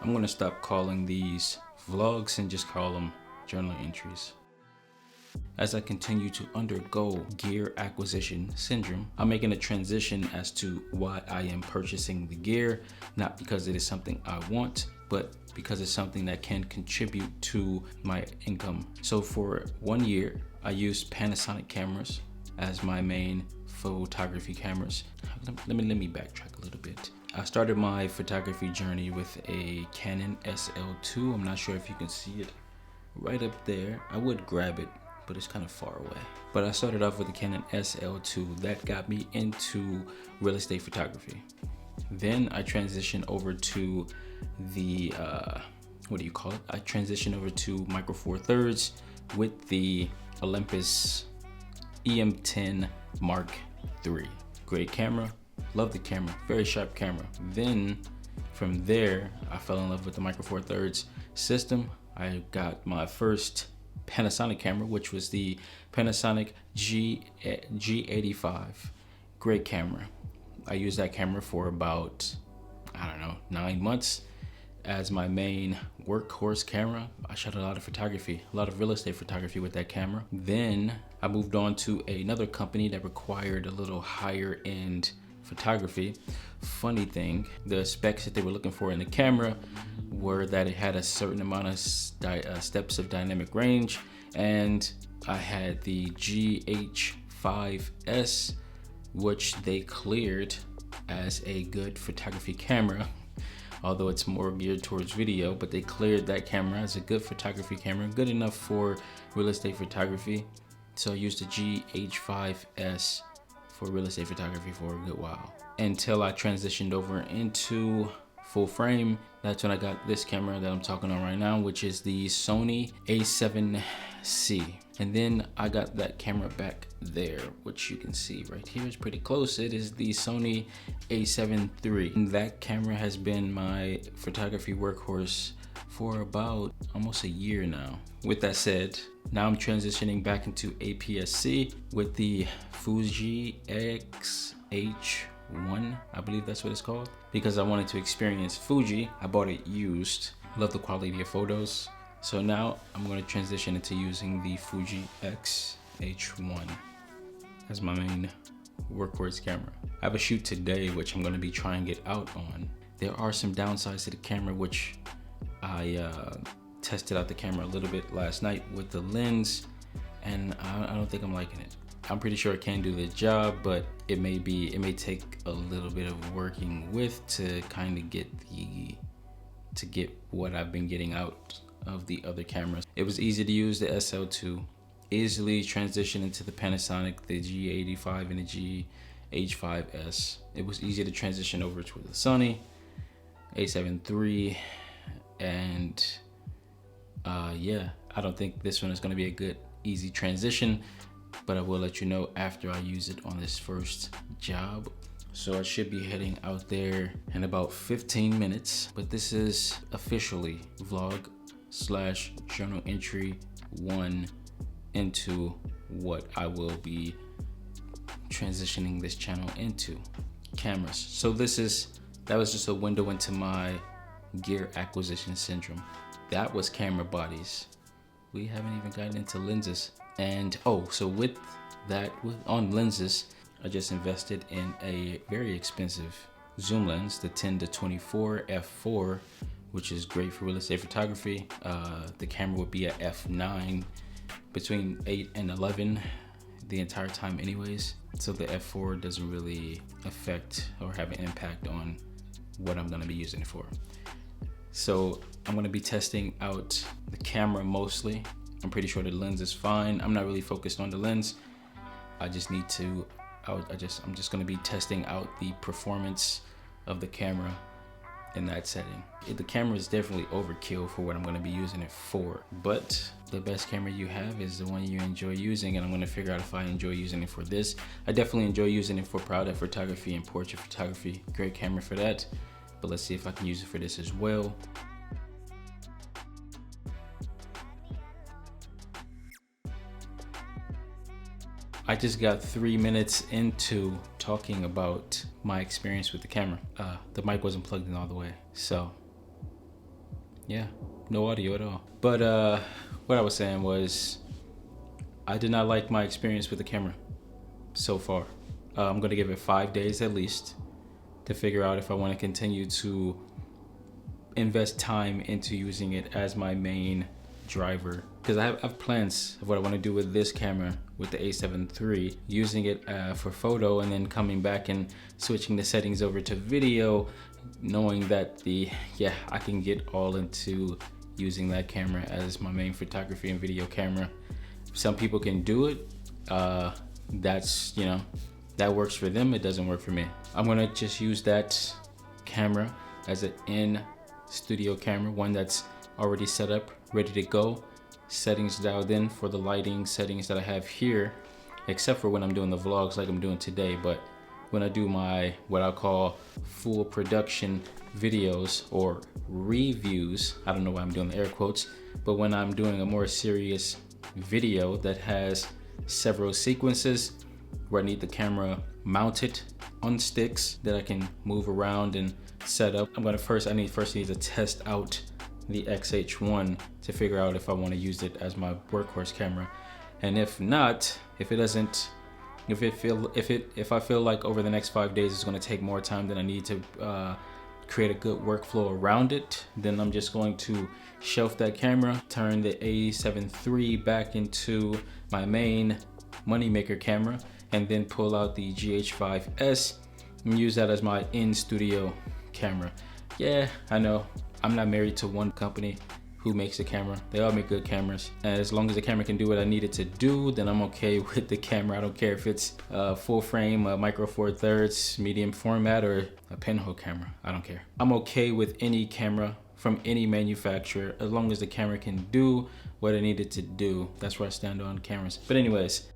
I'm gonna stop calling these vlogs and just call them journal entries. As I continue to undergo gear acquisition syndrome, I'm making a transition as to why I am purchasing the gear, not because it is something I want, but because it's something that can contribute to my income. So for 1 year, I used Panasonic cameras as my main photography cameras. Let me backtrack a little bit. I started my photography journey with a Canon SL2. I'm not sure if you can see it right up there. I would grab it, but it's kind of far away. But I started off with the Canon SL2. That got me into real estate photography. Then I transitioned over to the, what do you call it? I transitioned over to Micro Four Thirds with the Olympus EM10 Mark III. Great camera, love the camera, very sharp camera. Then from there, I fell in love with the Micro Four Thirds system. I got my first Panasonic camera, which was the Panasonic G85. Great camera. I used that camera for about, I don't know, 9 months as my main workhorse camera. I shot a lot of photography, a lot of real estate photography with that camera. Then I moved on to another company that required a little higher end photography. Funny thing, the specs that they were looking for in the camera were that it had a certain amount of steps of dynamic range, and I had the GH5S, which they cleared as a good photography camera, although it's more geared towards video, but they cleared that camera as a good photography camera, good enough for real estate photography. So I used the GH5S for real estate photography for a good while, until I transitioned over into full frame. That's when I got this camera that I'm talking on right now, which is the Sony A7C. And then I got that camera back there, which you can see right here is pretty close. It is the Sony A7 III. And that camera has been my photography workhorse for about almost a year now. With that said, now I'm transitioning back into APS-C with the Fuji x-h1, I believe that's what it's called, because I wanted to experience Fuji. I bought it used, love the quality of photos. So now I'm going to transition into using the Fuji x-h1 as my main workhorse camera. I have a shoot today, which I'm going to be trying it out on. There are some downsides to the camera, which I tested out the camera a little bit last night with the lens, and I don't think I'm liking it. I'm pretty sure it can do the job, but it may take a little bit of working with to kind of get what I've been getting out of the other cameras. It was easy to use the SL2, easily transition into the Panasonic, the G85 and the GH5S. It was easy to transition over to the Sony A7 III, and yeah, I don't think this one is going to be a good easy transition, but I will let you know after I use it on this first job. So I should be heading out there in about 15 minutes, but this is officially vlog / journal entry 1 into what I will be transitioning this channel into, cameras. So that was just a window into my gear acquisition syndrome. That was camera bodies. We haven't even gotten into lenses. And so with on lenses, I just invested in a very expensive zoom lens, the 10-24 f4, which is great for real estate photography. The camera would be at f9, between 8 and 11 the entire time anyways. So the f4 doesn't really affect or have an impact on what I'm gonna be using it for. So I'm gonna be testing out the camera mostly. I'm pretty sure the lens is fine. I'm not really focused on the lens. I just need to, I'm just gonna be testing out the performance of the camera in that setting. The camera is definitely overkill for what I'm gonna be using it for, but the best camera you have is the one you enjoy using, and I'm gonna figure out if I enjoy using it for this. I definitely enjoy using it for product photography and portrait photography. Great camera for that, but let's see if I can use it for this as well. I just got 3 minutes into talking about my experience with the camera. The mic wasn't plugged in all the way, so yeah, no audio at all. But what I was saying was, I did not like my experience with the camera so far. I'm gonna give it 5 days at least to figure out if I want to continue to invest time into using it as my main driver, because I have plans of what I want to do with this camera, with the A7 III, using it for photo and then coming back and switching the settings over to video, knowing that I can get all into using that camera as my main photography and video camera. Some people can do it. That's, you know, that works for them. It doesn't work for me. I'm gonna just use that camera as an in-studio camera, one that's already set up, ready to go, settings dialed in for the lighting settings that I have here, except for when I'm doing the vlogs like I'm doing today. But when I do my, what I call full production videos or reviews, I don't know why I'm doing the air quotes, but when I'm doing a more serious video that has several sequences where I need the camera mounted on sticks that I can move around and set up, I first need to test out the x-h1 to figure out if I want to use it as my workhorse camera. And if not, if I feel like over the next 5 days it's going to take more time than I need to create a good workflow around it, then I'm just going to shelf that camera, turn the A7 III back into my main moneymaker camera, and then pull out the GH5S and use that as my in-studio camera. Yeah, I know I'm not married to one company who makes a camera. They all make good cameras. And as long as the camera can do what I need it to do, then I'm okay with the camera. I don't care if it's full frame, a micro four thirds, medium format, or a pinhole camera. I don't care. I'm okay with any camera from any manufacturer as long as the camera can do what I need it to do. That's where I stand on cameras. But anyways,